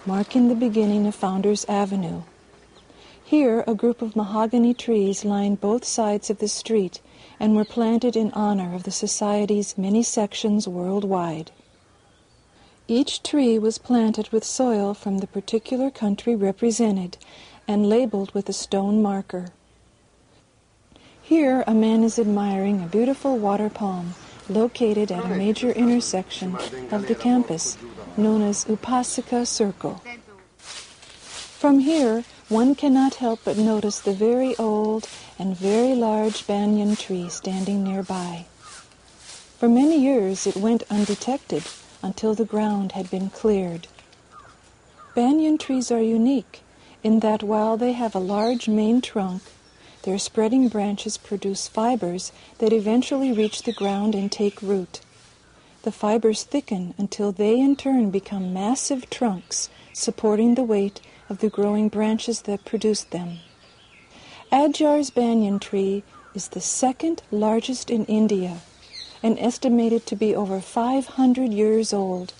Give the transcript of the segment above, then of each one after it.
marking the beginning of Founders Avenue. Here, a group of mahogany trees lined both sides of the street and were planted in honor of the Society's many sections worldwide. Each tree was planted with soil from the particular country represented and labeled with a stone marker. Here, a man is admiring a beautiful water palm located at a major intersection of the campus, known as Upasika Circle. From here, one cannot help but notice the very old and very large banyan tree standing nearby. For many years it went undetected until the ground had been cleared. Banyan trees are unique in that while they have a large main trunk, their spreading branches produce fibers that eventually reach the ground and take root. The fibers thicken until they in turn become massive trunks supporting the weight of the growing branches that produced them. Adyar's banyan tree is the second largest in India and estimated to be over 500 years old.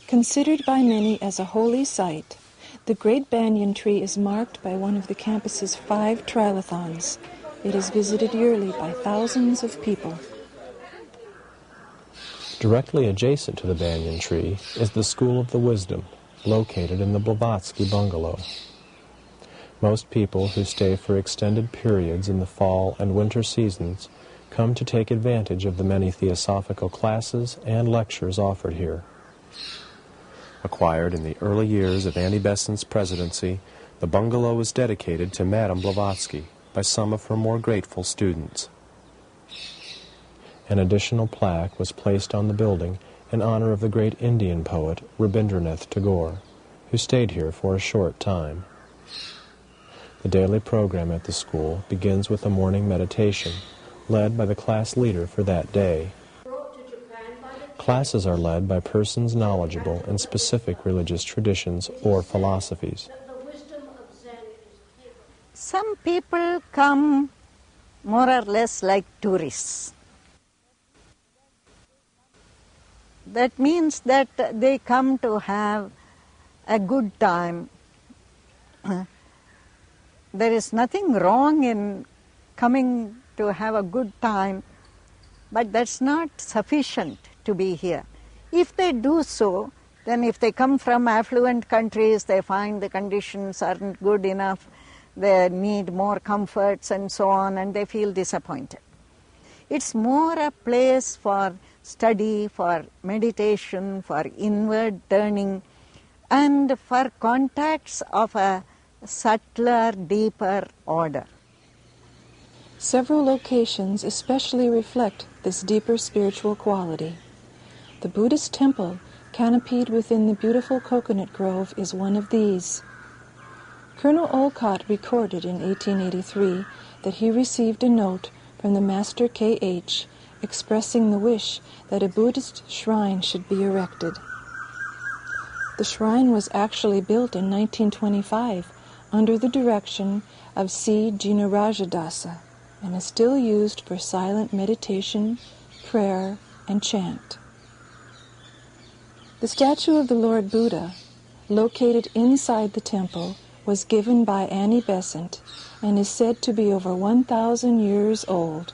Considered by many as a holy site, the great banyan tree is marked by one of the campus's 5 trilathons. It is visited yearly by thousands of people. Directly adjacent to the banyan tree is the School of the Wisdom, located in the Blavatsky bungalow. Most people who stay for extended periods in the fall and winter seasons come to take advantage of the many theosophical classes and lectures offered here. Acquired in the early years of Annie Besant's presidency, the bungalow was dedicated to Madame Blavatsky by some of her more grateful students. An additional plaque was placed on the building in honor of the great Indian poet Rabindranath Tagore, who stayed here for a short time. The daily program at the school begins with a morning meditation, led by the class leader for that day. Classes are led by persons knowledgeable in specific religious traditions or philosophies. Some people come more or less like tourists. That means that they come to have a good time. There is nothing wrong in coming to have a good time, but that's not sufficient to be here. If they do so, then if they come from affluent countries, they find the conditions aren't good enough, they need more comforts and so on, and they feel disappointed. It's more a place for study, for meditation, for inward turning, and for contacts of a subtler, deeper order. Several locations especially reflect this deeper spiritual quality. The Buddhist Temple, canopied within the beautiful coconut grove, is one of these. Colonel Olcott recorded in 1883 that he received a note from the Master K.H. expressing the wish that a Buddhist shrine should be erected. The shrine was actually built in 1925 under the direction of C. Jinarajadasa and is still used for silent meditation, prayer, and chant. The statue of the Lord Buddha, located inside the temple, was given by Annie Besant and is said to be over 1,000 years old.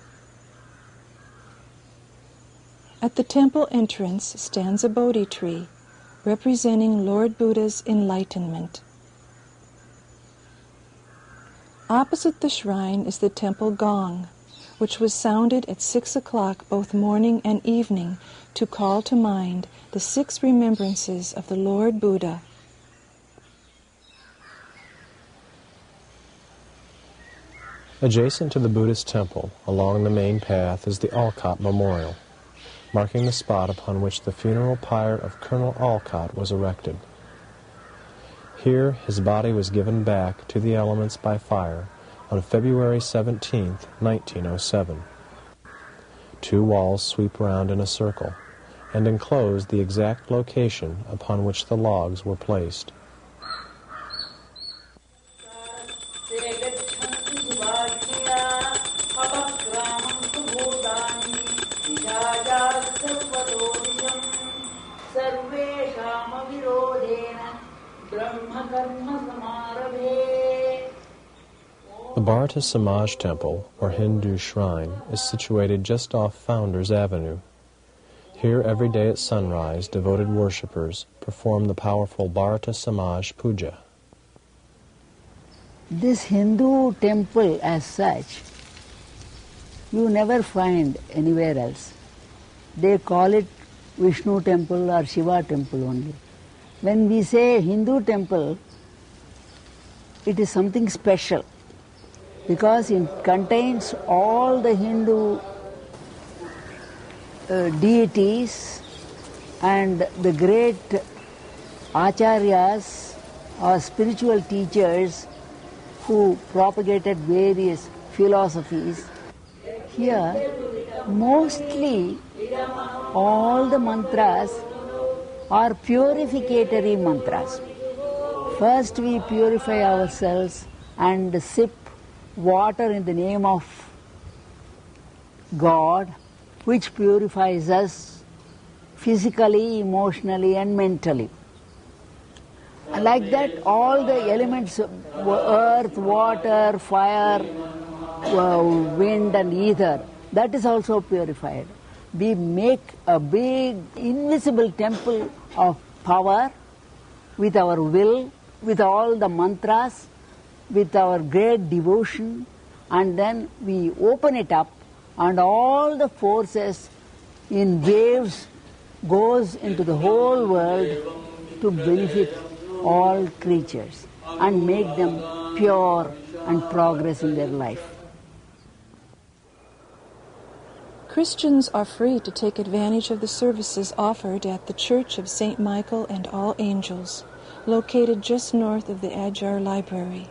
At the temple entrance stands a Bodhi tree, representing Lord Buddha's enlightenment. Opposite the shrine is the temple gong, which was sounded at 6 o'clock both morning and evening to call to mind the 6 remembrances of the Lord Buddha. Adjacent to the Buddhist temple, along the main path, is the Olcott Memorial, marking the spot upon which the funeral pyre of Colonel Olcott was erected. Here his body was given back to the elements by fire on February 17, 1907. 2 walls sweep round in a circle and enclose the exact location upon which the logs were placed. The Bharata Samaj Temple, or Hindu shrine, is situated just off Founders Avenue. Here, every day at sunrise, devoted worshippers perform the powerful Bharata Samaj Puja. This Hindu temple as such, you never find anywhere else. They call it Vishnu Temple or Shiva Temple only. When we say Hindu temple, it is something special because it contains all the Hindu deities and the great acharyas or spiritual teachers who propagated various philosophies. Here, mostly all the mantras are purificatory mantras. First we purify ourselves and sip water in the name of God, which purifies us physically, emotionally and mentally. Like that, all the elements, earth, water, fire, wind and ether, that is also purified. We make a big invisible temple of power with our will, with all the mantras, with our great devotion, and then we open it up and all the forces in waves goes into the whole world to benefit all creatures and make them pure and progress in their life. Christians are free to take advantage of the services offered at the Church of St. Michael and All Angels, located just north of the Adyar Library.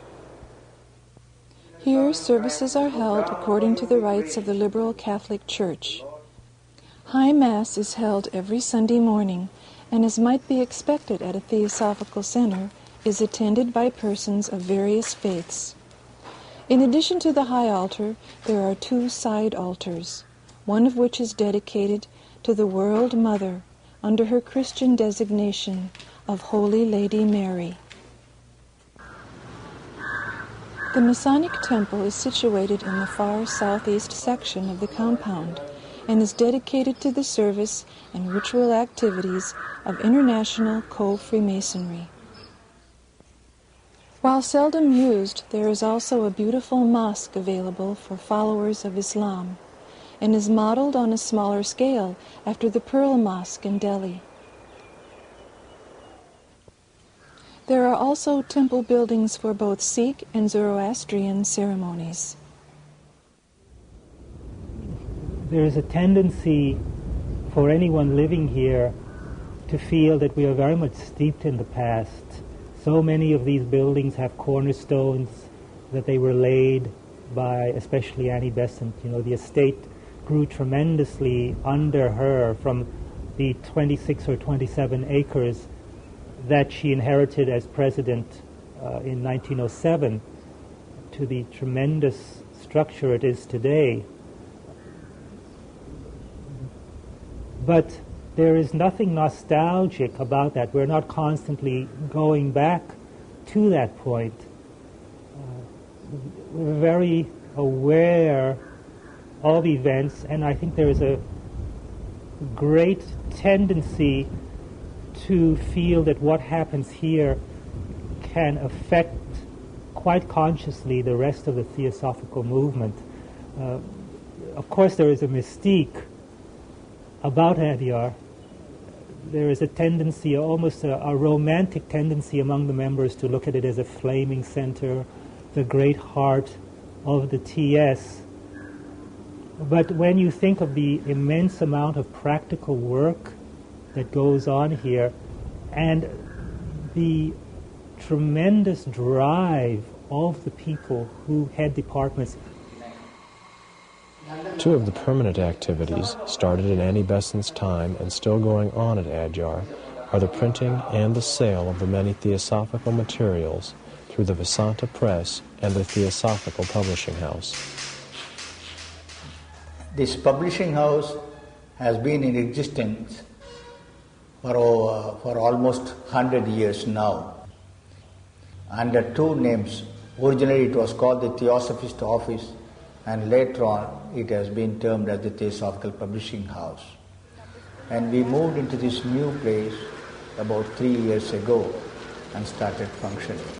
Here, services are held according to the rites of the liberal Catholic Church. High Mass is held every Sunday morning, and as might be expected at a theosophical center, is attended by persons of various faiths. In addition to the high altar, there are 2 side altars, one of which is dedicated to the World Mother under her Christian designation of Holy Lady Mary. The Masonic Temple is situated in the far southeast section of the compound and is dedicated to the service and ritual activities of International Co-Freemasonry. While seldom used, there is also a beautiful mosque available for followers of Islam and is modeled on a smaller scale after the Pearl Mosque in Delhi. There are also temple buildings for both Sikh and Zoroastrian ceremonies. There is a tendency for anyone living here to feel that we are very much steeped in the past. So many of these buildings have cornerstones that they were laid by especially Annie Besant. You know, the estate grew tremendously under her from the 26 or 27 acres that she inherited as president in 1907 to the tremendous structure it is today. But there is nothing nostalgic about that. We're not constantly going back to that point. We're very aware of events, and I think there is a great tendency to feel that what happens here can affect quite consciously the rest of the theosophical movement. Of course, there is a mystique about Adyar. There is a tendency, almost a romantic tendency among the members to look at it as a flaming center, the great heart of the TS. But when you think of the immense amount of practical work that goes on here and the tremendous drive of the people who head departments. 2 of the permanent activities, started in Annie Besant's time and still going on at Adyar, are the printing and the sale of the many theosophical materials through the Vasanta Press and the Theosophical Publishing House. This publishing house has been in existence for almost 100 years now, under two names. Originally it was called the Theosophist Office, and later on it has been termed as the Theosophical Publishing House. And we moved into this new place about 3 years ago and started functioning.